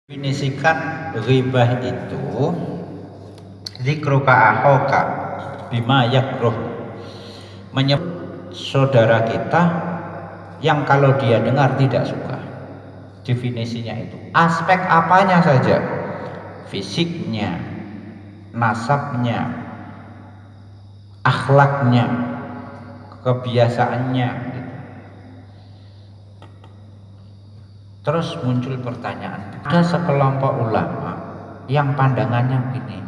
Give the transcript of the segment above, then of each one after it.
Definisikan ghibah itu zikruka ahoka bima yakruh, menyebut saudara kita yang kalau dia dengar tidak suka. Definisinya itu aspek apanya saja, fisiknya, nasabnya, akhlaknya, kebiasaannya gitu. Terus muncul pertanyaan, ada sekelompok ulama yang pandangannya begini,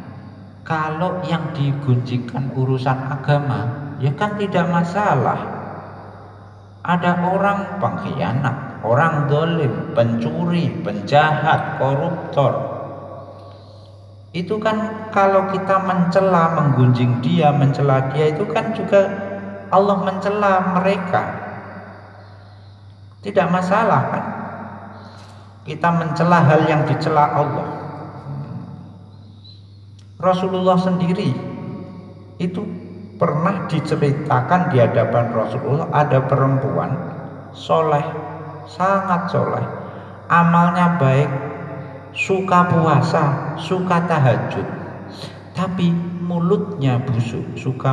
kalau yang digunjingkan urusan agama ya kan tidak masalah. Ada orang pengkhianat, orang dolim, pencuri, penjahat, koruptor, itu kan kalau kita mencela, menggunjing dia, mencela dia, itu kan juga Allah mencela mereka. Tidak masalah kan kita mencela hal yang dicela Allah. Rasulullah sendiri itu pernah diceritakan di hadapan Rasulullah ada perempuan soleh, sangat soleh, amalnya baik, suka puasa, suka tahajud, tapi mulutnya busuk, suka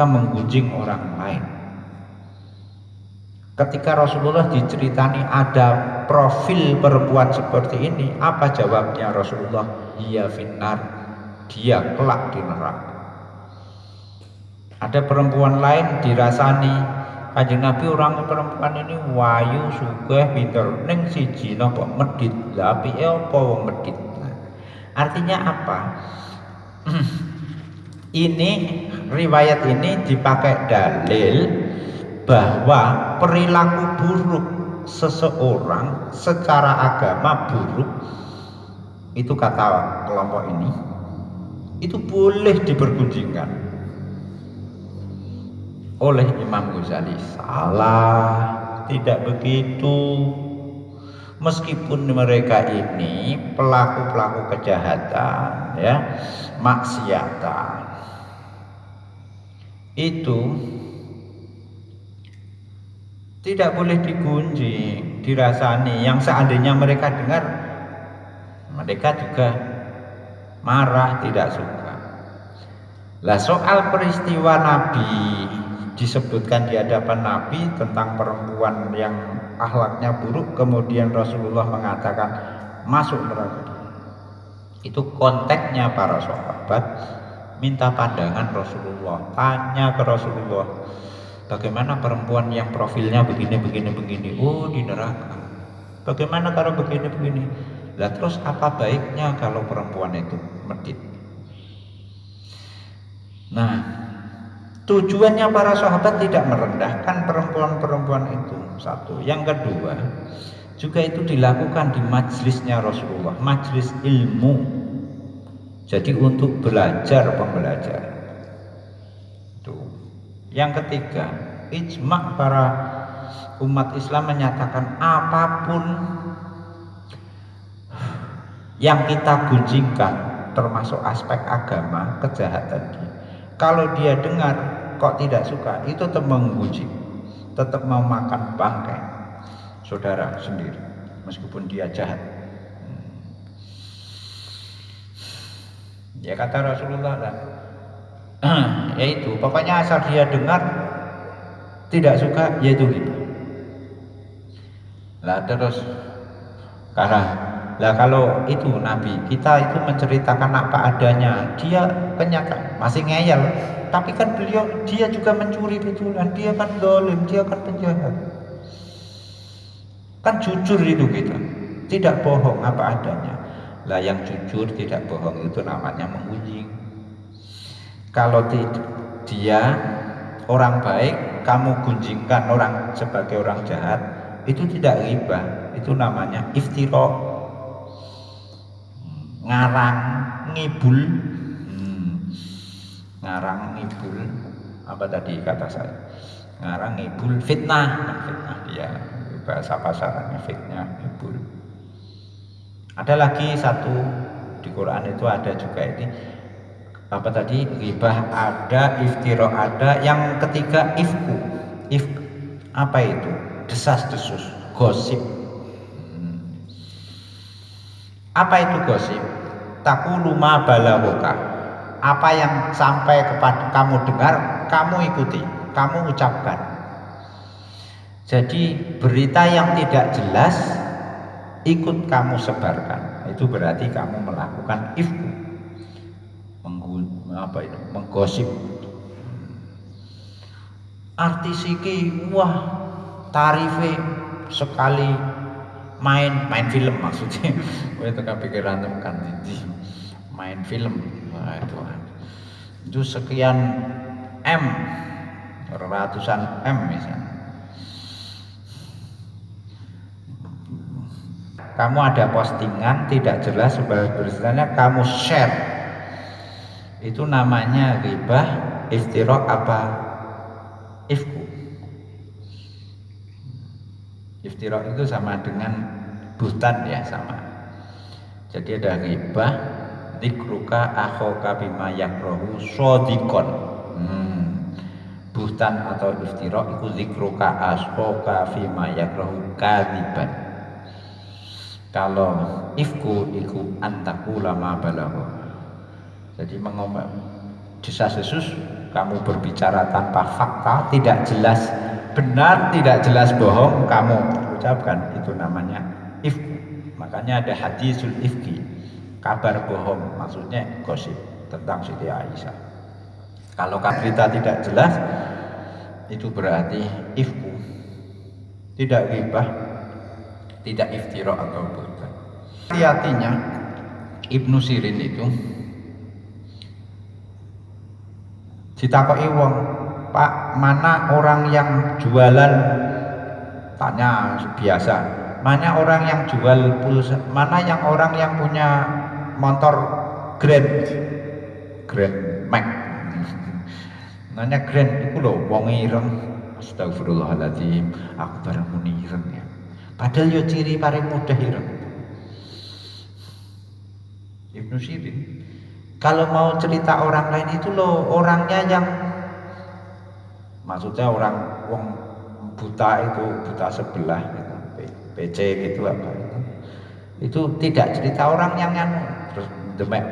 menggunjing orang lain. Ketika Rasulullah diceritani ada profil perempuan seperti ini, apa jawabnya Rasulullah? Iya finnar, dia kelak di neraka. Ada perempuan lain dirasani Kanjeng Nabi, orang perempuan ini wayu, sugih, pinter, ning siji napa medit. Lah apike apa wong medit? Artinya apa? Ini riwayat ini dipakai dalil bahwa perilaku buruk seseorang secara agama buruk itu, kata kelompok ini, itu boleh dipergunjingkan oleh Imam Ghazali. Salah, tidak begitu. Meskipun mereka ini pelaku-pelaku kejahatan, ya, maksiatan, itu tidak boleh digunjing, dirasani. Yang seandainya mereka dengar, mereka juga marah, tidak suka. Lah soal peristiwa Nabi disebutkan di hadapan Nabi tentang perempuan yang akhlaknya buruk, kemudian Rasulullah mengatakan masuk neraka. Itu konteksnya para sahabat minta pandangan Rasulullah, tanya ke Rasulullah, bagaimana perempuan yang profilnya begini. Oh, di neraka. Bagaimana kalau begini? Lah terus apa baiknya kalau perempuan itu medit? Nah, tujuannya para sahabat tidak merendahkan perempuan-perempuan itu, satu. Yang kedua, juga itu dilakukan di majelisnya Rasulullah, majelis ilmu. Jadi untuk belajar, pembelajaran. Yang ketiga, ijma' para umat Islam menyatakan apapun yang kita gunjingkan termasuk aspek agama, kejahatan dia, kalau dia dengar kok tidak suka, itu tetap menggunjing, tetap mau makan bangkai saudara sendiri meskipun dia jahat. Ya kata Rasulullah lah, yaitu pokoknya asal dia dengar tidak suka, yaitu gitu. Lah terus kalau itu Nabi kita itu menceritakan apa adanya, dia kenyataan masih ngeyel, tapi kan dia juga mencuri betulan, dia kan zalim, dia kan penjahat, kan jujur itu kita, tidak bohong apa adanya. Lah yang jujur tidak bohong itu namanya mengunjing. Kalau dia orang baik, kamu gunjingkan orang sebagai orang jahat, itu tidak ghibah, itu namanya iftira, ngarang ngibul. Ngarang ngibul, apa tadi kata saya? Ngarang ngibul, fitnah ya, bahasa pasarannya fitnah, ngibul. Ada lagi satu di Quran itu ada juga ini, apa tadi, ghibah ada, iftira ada, yang ketiga ifku. Apa itu? Desas-desus, gosip. Apa itu gosip? Taqulu ma balaghoka. Apa yang sampai kepada kamu dengar, kamu ikuti, kamu ucapkan. Jadi berita yang tidak jelas ikut kamu sebarkan. Itu berarti kamu melakukan ifku. Menggosip. Artis iki wah tarife sekali main film maksudnya. Kowe tekan pikiran tekan main film. Wah itu sekian M, ratusan M misalnya. Kamu ada postingan tidak jelas beritanya kamu share, itu namanya ghibah, iftiraq apa ifku. Iftiraq itu sama dengan buhtan ya, sama. Jadi ada ghibah, dzikruka akhaka bima yakrahu shadiqon. Buhtan atau iftiraq itu dzikruka akhaka bima yakrahu kadziban. Kalau ifku iku antakula ma balagho. Jadi mengomong desas-desus, kamu berbicara tanpa fakta, tidak jelas benar, tidak jelas bohong, kamu ucapkan, itu namanya ifku. Makanya ada hadisul ifki, kabar bohong, maksudnya gosip tentang Siti Aisyah. Kalau berita tidak jelas, itu berarti ifku, tidak ghibah, tidak iftiraq atau buhtan. Hati-hatinya Ibnu Sirin itu ditakoki wong, Pak, mana orang yang jualan, tanya biasa, mana orang yang jual pulsa, mana yang orang yang punya motor Grand Max. Nanya Grand itu loh wong ireng. Astagfirullahaladzim, aku bareng muni ireng ya. Padahal yo ciri paling mudah ireng. Ibnu Sirin kalau mau cerita orang lain itu loh orangnya yang maksudnya orang wong buta itu, buta sebelah gitu, PC gitu apa itu tidak cerita orang yang terus demek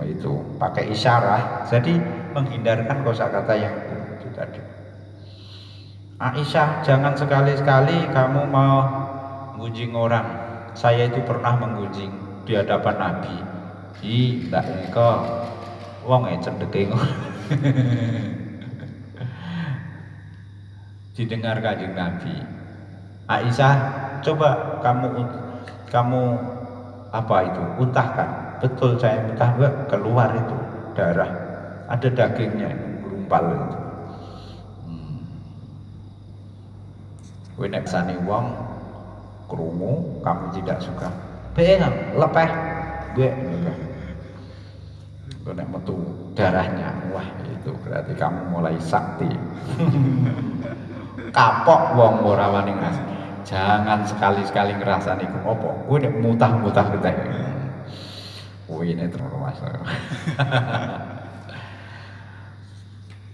itu pakai isyarat, jadi menghindarkan kosakata yang itu tadi. Aisyah, jangan sekali-sekali kamu mau menggunjing orang. Saya itu pernah menggunjing di hadapan Nabi. Ndak nika wong cendeke didengar Kanjeng Nabi. Aisyah, coba kamu apa itu untahkan. Betul saya untah, keluar itu darah, ada dagingnya berumpal itu. Kowe nek sani wong krungu kamu tidak suka, pengen lepeh gue nek metu darahnya, wah itu berarti kamu mulai sakti. Kapok wong ora wani ngrasani. Jangan sekali-sekali ngrasani ku apa. Kowe nek mutah-mutah keteh. Kowe nek terus